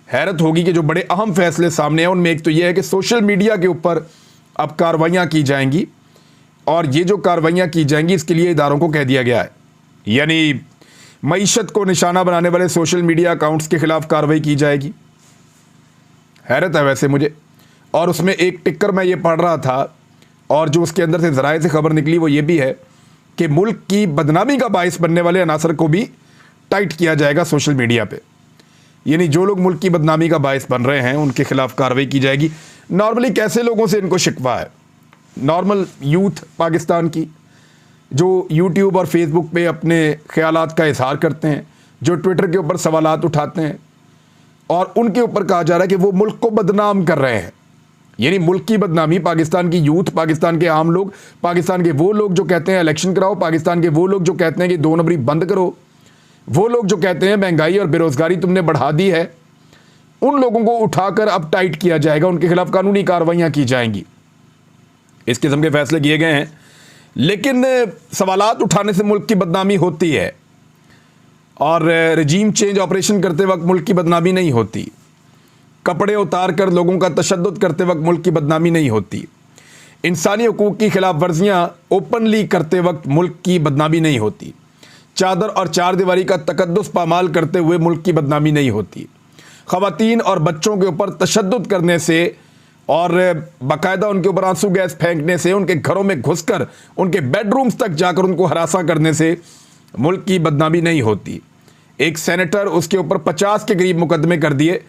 हैरत होगी कि जो बड़े अहम फैसले सामने हैं उनमें एक तो यह है कि सोशल मीडिया के ऊपर अब कार्रवाइयाँ की जाएंगी, और ये जो कार्रवाइयाँ की जाएंगी इसके लिए इदारों को कह दिया गया है, यानी मईशत को निशाना बनाने वाले सोशल मीडिया अकाउंट्स के खिलाफ कार्रवाई की जाएगी। हैरत है वैसे मुझे। और उसमें एक टिक्कर मैं ये पढ़ रहा था, और जो उसके अंदर से ज़राए से खबर निकली वो ये भी है कि मुल्क की बदनामी का बाइस बनने वाले अनासर को भी टाइट किया जाएगा सोशल मीडिया पे, यानी जो लोग मुल्क की बदनामी का बाइस बन रहे हैं उनके खिलाफ कार्रवाई की जाएगी। नॉर्मली कैसे लोगों से इनको शिकवा है? नॉर्मल यूथ पाकिस्तान की, जो यूट्यूब और फेसबुक पे अपने ख्यालात का इजहार करते हैं, जो ट्विटर के ऊपर सवालात उठाते हैं, और उनके ऊपर कहा जा रहा है कि वो मुल्क को बदनाम कर रहे हैं। यानी मुल्क की बदनामी पाकिस्तान की यूथ, पाकिस्तान के आम लोग, पाकिस्तान के वो लोग जो कहते हैं इलेक्शन कराओ, पाकिस्तान के वो लोग जो कहते हैं कि 2 नंबरी बंद करो, वो लोग जो कहते हैं महंगाई और बेरोजगारी तुमने बढ़ा दी है, उन लोगों को उठाकर अब टाइट किया जाएगा, उनके खिलाफ कानूनी कार्रवाइयाँ की जाएंगी। इस किस्म के फैसले किए गए हैं। लेकिन सवालात उठाने से मुल्क की बदनामी होती है, और रजीम चेंज ऑपरेशन करते वक्त मुल्क की बदनामी नहीं होती। कपड़े उतार कर लोगों का तशद्दुद करते वक्त मुल्क की बदनामी नहीं होती। इंसानी हुकूक की खिलाफ वर्जियाँ ओपनली करते वक्त मुल्क की बदनामी नहीं होती। चादर और चार दीवारी का तकद्दुस पामाल करते हुए मुल्क की बदनामी नहीं होती। ख़वातीन और बच्चों के ऊपर तशद्दुद करने से और बाकायदा उनके ऊपर आंसू गैस फेंकने से, उनके घरों में घुसकर उनके बेडरूम्स तक जाकर उनको हरासा करने से मुल्क की बदनामी नहीं होती। एक सेनेटर, उसके ऊपर 50 के करीब मुकदमे कर दिए,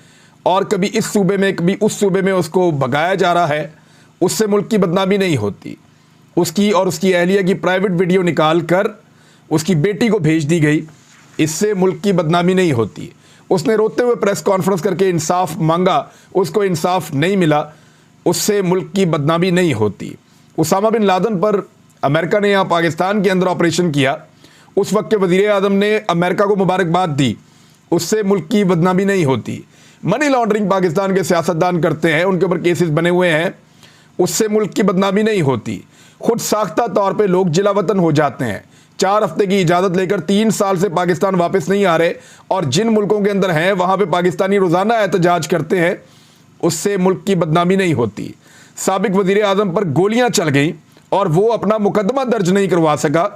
और कभी इस सूबे में कभी उस सूबे में उसको भगाया जा रहा है, उससे मुल्क की बदनामी नहीं होती। उसकी और उसकी अहलिया की प्राइवेट वीडियो निकाल कर उसकी बेटी को भेज दी गई, इससे मुल्क की बदनामी नहीं होती। उसने रोते हुए प्रेस कॉन्फ्रेंस करके इंसाफ मांगा, उसको इंसाफ नहीं मिला, उससे मुल्क की बदनामी नहीं होती। उसामा बिन लादेन पर अमेरिका ने यहाँ पाकिस्तान के अंदर ऑपरेशन किया, उस वक्त के वज़ीर आज़म ने अमेरिका को मुबारकबाद दी, उससे मुल्क की बदनामी नहीं होती। मनी लॉन्ड्रिंग पाकिस्तान के सियासतदान करते हैं, उनके ऊपर केसेस बने हुए हैं, उससे मुल्क की बदनामी नहीं होती। खुद साख्ता तौर पे लोग जिला वतन हो जाते हैं, 4 हफ्ते की इजाज़त लेकर 3 साल से पाकिस्तान वापस नहीं आ रहे, और जिन मुल्कों के अंदर हैं वहाँ पे पाकिस्तानी रोज़ाना एहतजाज करते हैं, उससे मुल्क की बदनामी नहीं होती। साबिक वज़ीर आज़म पर गोलियाँ चल गई और वो अपना मुकदमा दर्ज नहीं करवा सका,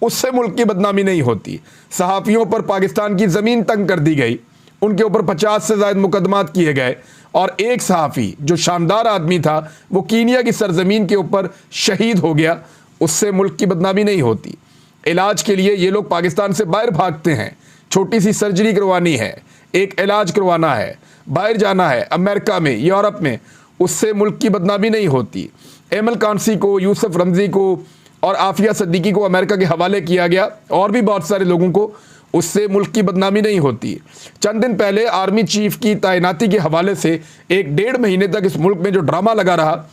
उससे मुल्क की बदनामी नहीं होती। सहाफ़ियों पर पाकिस्तान की ज़मीन तंग कर दी गई, उनके ऊपर 50 से ज़ायद मुकदमात किए गए, और एक सहाफ़ी जो शानदार आदमी था वो कीनिया की सरजमीन के ऊपर शहीद हो गया, उससे मुल्क की बदनामी नहीं होती। इलाज के लिए ये लोग पाकिस्तान से बाहर भागते हैं, छोटी सी सर्जरी करवानी है, एक इलाज करवाना है, बाहर जाना है अमेरिका में, यूरोप में, उससे मुल्क की बदनामी नहीं होती। एमल कांसी को, यूसुफ रमज़ी को और आफिया सिद्दीकी को अमेरिका के हवाले किया गया, और भी बहुत सारे लोगों को, उससे मुल्क की बदनामी नहीं होती। चंद दिन पहले आर्मी चीफ की तैनाती के हवाले से 1-1.5 महीने तक इस मुल्क में जो ड्रामा लगा रहा,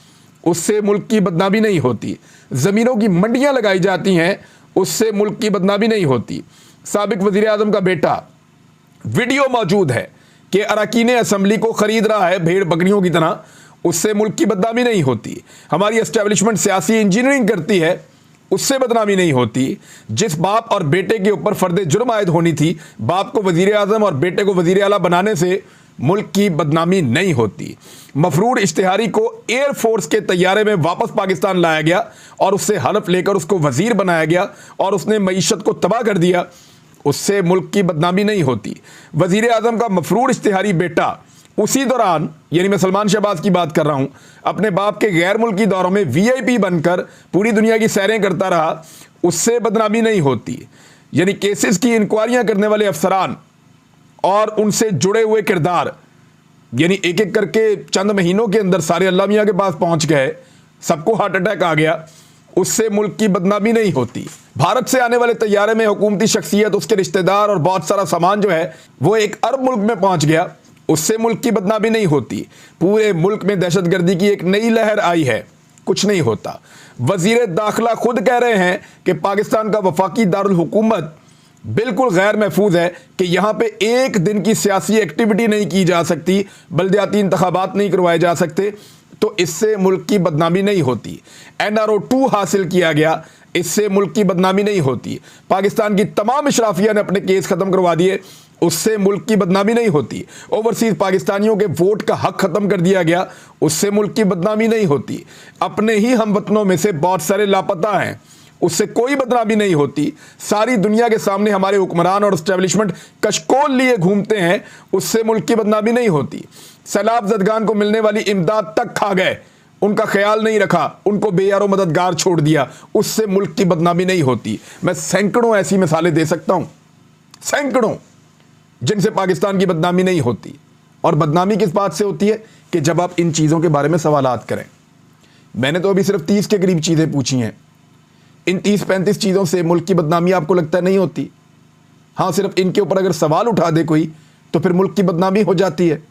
उससे मुल्क की बदनामी नहीं होती। ज़मीनों की मंडियाँ लगाई जाती हैं, उससे मुल्क की बदनामी नहीं होती। साबिक वज़ीर आज़म का बेटा, वीडियो मौजूद है कि अरकान असम्बली को ख़रीद रहा है भेड़ बकरियों की तरह, उससे मुल्क की बदनामी नहीं होती। हमारी एस्टेब्लिशमेंट सियासी इंजीनियरिंग करती है, उससे बदनामी नहीं होती। जिस बाप और बेटे के ऊपर फ़र्द जुर्म आयद होनी थी, बाप को वज़ीर आज़म और बेटे को वज़ीर आला बनाने से मुल्क की बदनामी नहीं होती। मफरूर इश्तिहारी को एयरफोर्स के तैयारे में वापस पाकिस्तान लाया गया और उससे हलफ लेकर उसको वज़ीर बनाया गया, और उसने मईशत को तबाह कर दिया, उससे मुल्क की बदनामी नहीं होती। वज़ीर आज़म का मफरूर इश्तिहारी बेटा उसी दौरान, यानी मैं सलमान शहबाज की बात कर रहा हूँ, अपने बाप के गैर मुल्की दौरों में VIP बनकर पूरी दुनिया की सैरें करता रहा, उससे बदनामी नहीं होती। यानी केसेस की इंक्वायरियाँ करने वाले अफसरान और उनसे जुड़े हुए किरदार, यानी एक एक करके चंद महीनों के अंदर सारे अल्लाह मियाँ के पास पहुँच गए, सबको हार्ट अटैक आ गया, उससे मुल्क की बदनामी नहीं होती। भारत से आने वाले तैयारे में हुकूमती शख्सियत, उसके रिश्तेदार और बहुत सारा सामान जो है वो एक अरब मुल्क में पहुँच गया, उससे मुल्क की बदनामी नहीं होती। पूरे मुल्क में दहशतगर्दी की एक नई लहर आई है, कुछ नहीं होता। वज़ीर दाखिला खुद कह रहे हैं कि पाकिस्तान का वफाकी दारुल हुकूमत बिल्कुल गैर महफूज है, कि यहाँ पे एक दिन की सियासी एक्टिविटी नहीं की जा सकती, बल्दियाती इंतखाबात नहीं करवाए जा सकते, तो इससे मुल्क की बदनामी नहीं होती। NRO 2 हासिल किया गया, इससे मुल्क की बदनामी नहीं होती। पाकिस्तान की तमाम इशराफिया ने अपने केस ख़त्म करवा दिए, उससे मुल्क की बदनामी नहीं होती। ओवरसीज पाकिस्तानियों के वोट का हक खत्म कर दिया गया, उससे मुल्क की बदनामी नहीं होती। अपने ही हम वतनों में से बहुत सारे लापता हैं, उससे कोई बदनामी नहीं होती। सारी दुनिया के सामने हमारे हुक्मरान और एस्टेब्लिशमेंट कशकोल लिए घूमते हैं, उससे मुल्क की बदनामी नहीं होती। सैलाब ज़दगान को मिलने वाली इमदाद तक खा गए, उनका ख्याल नहीं रखा, उनको बेयारो मददगार छोड़ दिया, उससे मुल्क की बदनामी नहीं होती। मैं सैकड़ों ऐसी मिसालें दे सकता हूं, सैकड़ों, जिनसे पाकिस्तान की बदनामी नहीं होती। और बदनामी किस बात से होती है कि जब आप इन चीज़ों के बारे में सवालात करें। मैंने तो अभी सिर्फ 30 के करीब चीज़ें पूछी हैं। इन 30-35 चीज़ों से मुल्क की बदनामी आपको लगता है नहीं होती? हाँ, सिर्फ इनके ऊपर अगर सवाल उठा दे कोई तो फिर मुल्क की बदनामी हो जाती है।